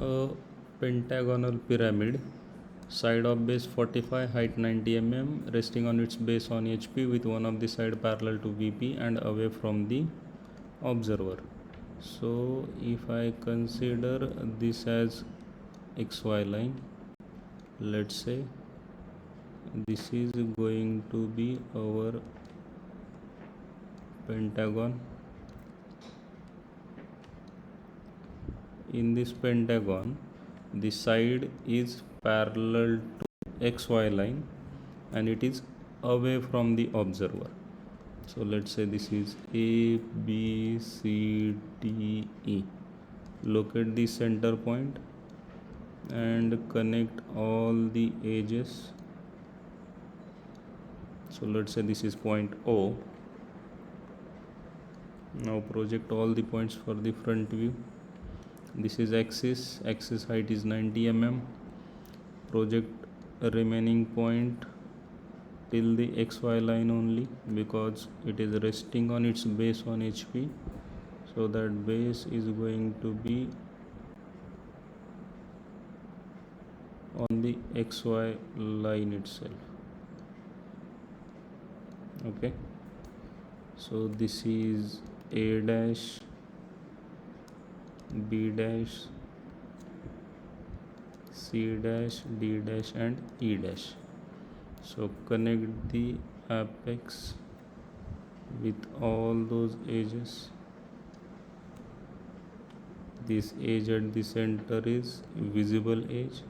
a pentagonal pyramid, side of base 45, height 90 mm, resting on its base on HP with one of the side parallel to VP and away from the observer. So if I consider this as XY line, let's say this is going to be our pentagon. In this pentagon, the side is parallel to XY line and it is away from the observer. So let's say this is A, B, C, D, E. Locate the center point and connect all the edges. So let's say this is point O. Now project all the points for the front view. This is axis height is 90 mm. Project a remaining point till the XY line only, because it is resting on its base on HP, so that base is going to be on the XY line itself. Okay, so this is A dash, B dash, C dash, D dash and E dash. So connect the apex with all those edges. This edge at the center is visible edge,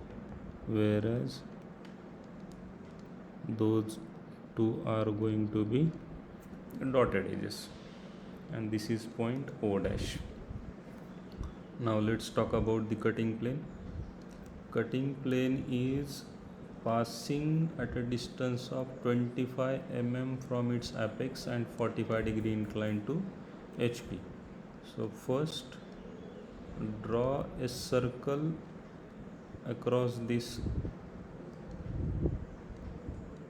whereas those two are going to be dotted edges, and this is point O dash. Now let's talk about the cutting plane. Cutting plane is passing at a distance of 25 mm from its apex and 45-degree incline to HP. So first draw a circle across this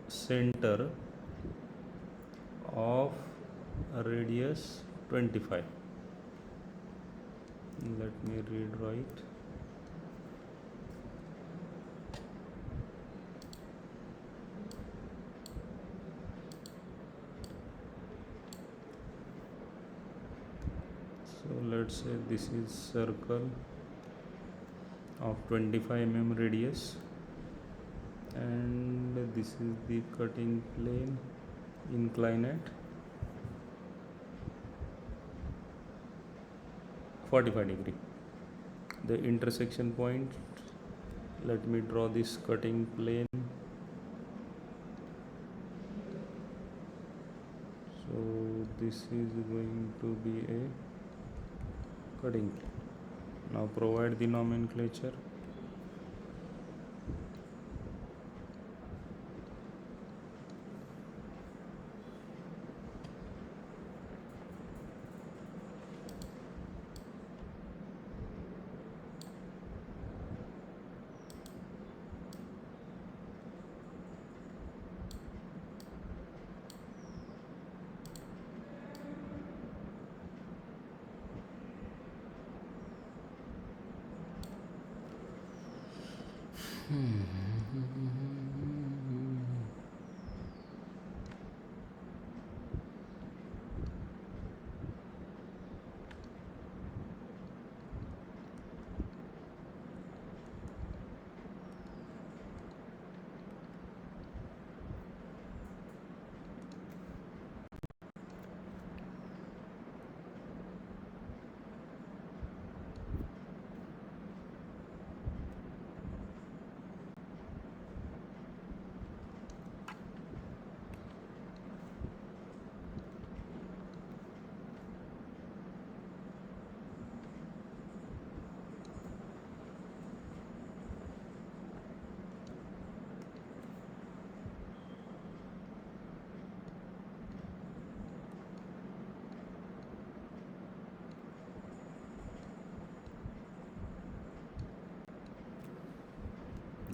center of radius 25. Let me redraw it. So let's say this is circle of 25 mm radius, and this is the cutting plane, incline at 45 degree. The intersection point, let me draw this cutting plane. So this is going to be a cutting plane. Now provide the nomenclature.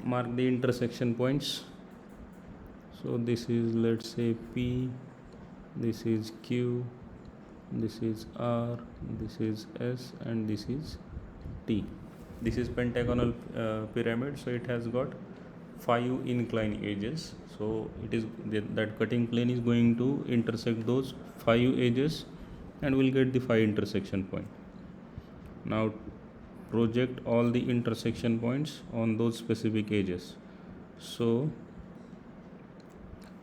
Mark the intersection points. So this is, let's say, P, this is Q, this is R, this is S, and this is T. This is pentagonal pyramid, so it has got 5 inclined edges. So it is that cutting plane is going to intersect those 5 edges and we'll get the 5 intersection point. Now project all the intersection points on those specific edges. So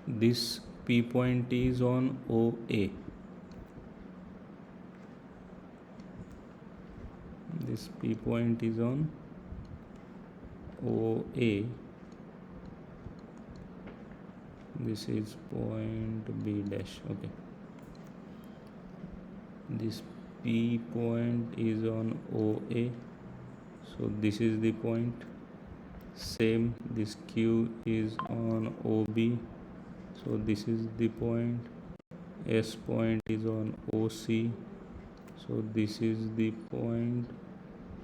this P point is on OA. This P point is on OA. This is point B dash. Okay. This P point is on OA. So this is the point. Same, this Q is on OB. So this is the point. S point is on OC. So this is the point,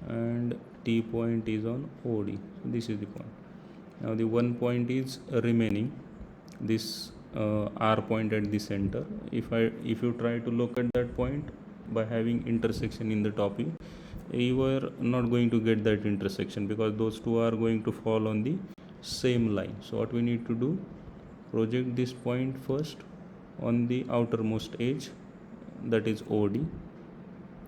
and T point is on OD. So this is the point. Now the one point is remaining, this R point at the center. If you try to locate that point by having intersection in the top view, you are not going to get that intersection because those two are going to fall on the same line. So what we need to do, project this point first on the outermost edge, that is OD.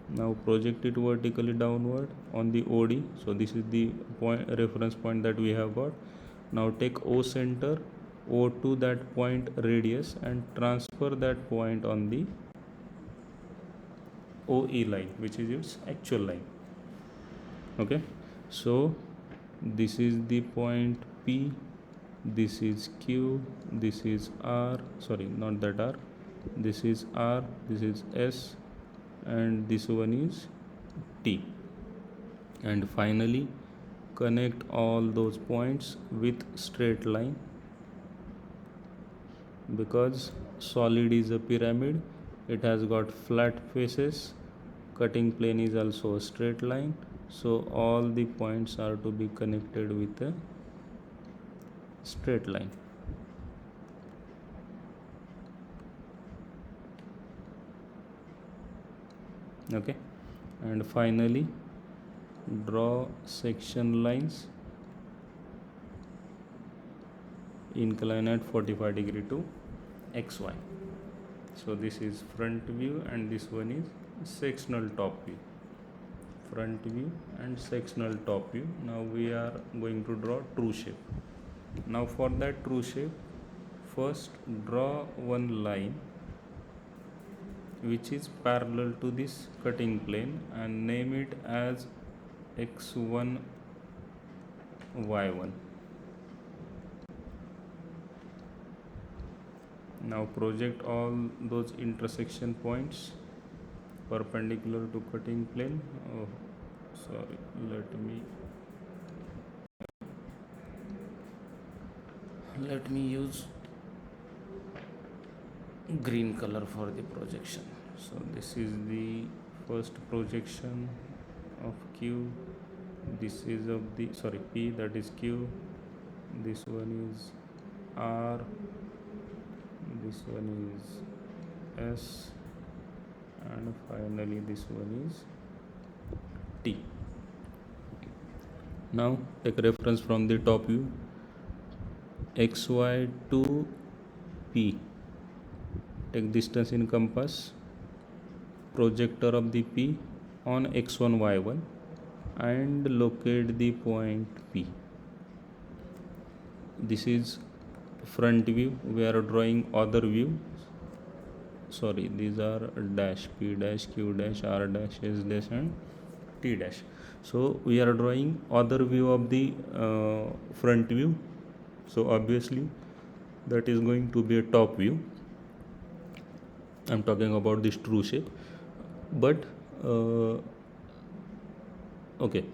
Now project it vertically downward on the OD. So this is the point, reference point that we have got. Now take O center, O to that point radius, and transfer that point on the OE line, which is its actual line. Okay, so this is the point P, this is Q, this is R, sorry, not that R, this is R, this is S, and this one is T. And finally connect all those points with straight line. Because solid is a pyramid, it has got flat faces, cutting plane is also a straight line, so all the points are to be connected with a straight line. Okay, and finally draw section lines, incline at 45 degree to XY. So this is front view and this one is sectional top view. Front view and sectional top view. Now we are going to draw true shape. Now for that true shape, first draw one line which is parallel to this cutting plane and name it as X1 Y1. Now project all those intersection points perpendicular to cutting plane. Oh, sorry, let me use green color for the projection. So this is the first projection of Q, this is of the P, that is Q, this one is R, this one is S, and finally this one is T. Now take reference from the top view, XY to P, take distance in compass, projector of the P on X1 Y1 and locate the point P. This is front view. We are drawing other view. Sorry, these are dash, P dash, Q dash, R dash, S dash and T dash. So we are drawing other view of the front view. So obviously that is going to be a top view. I'm talking about this true shape. But okay,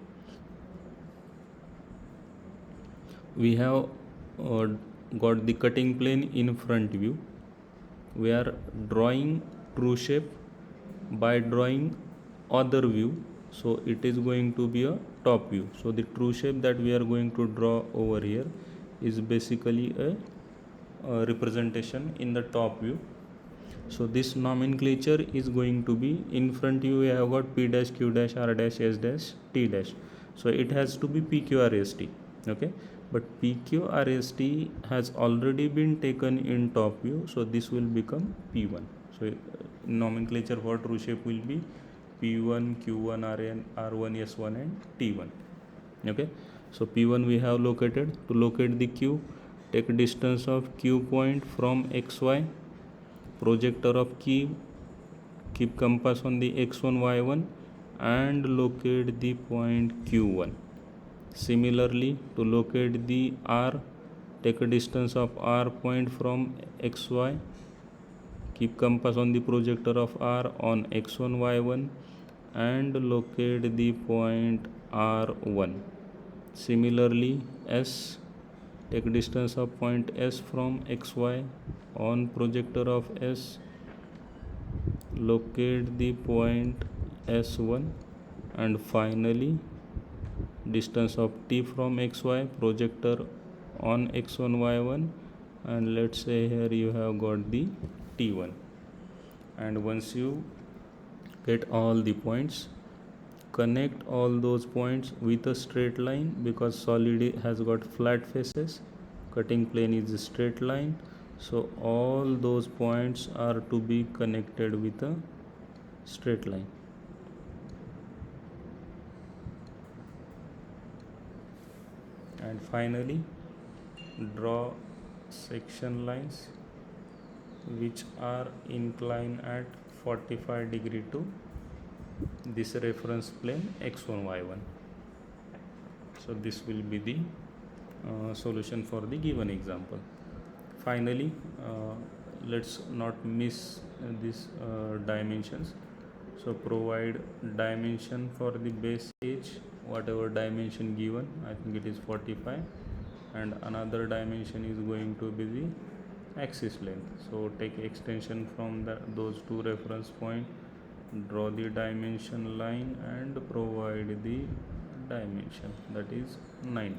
we have got the cutting plane in front view. We are drawing true shape by drawing other view, so it is going to be a top view. So the true shape that we are going to draw over here is basically a representation in the top view. So this nomenclature is going to be, in front view we have got P dash, Q dash, R dash, S dash, T dash. so it has to be PQRST. Okay, but PQRST has already been taken in top view, so this will become P1. So nomenclature for true shape will be P1, Q1, Rn, R1, S1 and T1. Okay, so P1 we have located. To locate the Q, take distance of Q point from XY, projector of Q, keep compass on the x1 y1 and locate the point q1. Similarly, to locate the r, take a distance of r point from xy, keep compass on the projector of r on x1 y1 and locate the point r1. Similarly, s, take distance of point s from xy on projector of s, locate the point s1, and finally distance of t from xy, projector on x1 y1, and let's say here you have got the t1. And once you get all the points, connect all those points with a straight line, because solid has got flat faces, cutting plane is a straight line, so all those points are to be connected with a straight line. And finally, draw section lines which are inclined at 45 degree to this reference plane x1 y1. So this will be the solution for the given example. Finally, let's not miss these dimensions. So provide dimension for the base edge, whatever dimension given, I think it is 45, and another dimension is going to be the axis length. So take extension from those two reference point, draw the dimension line and provide the dimension, that is 90.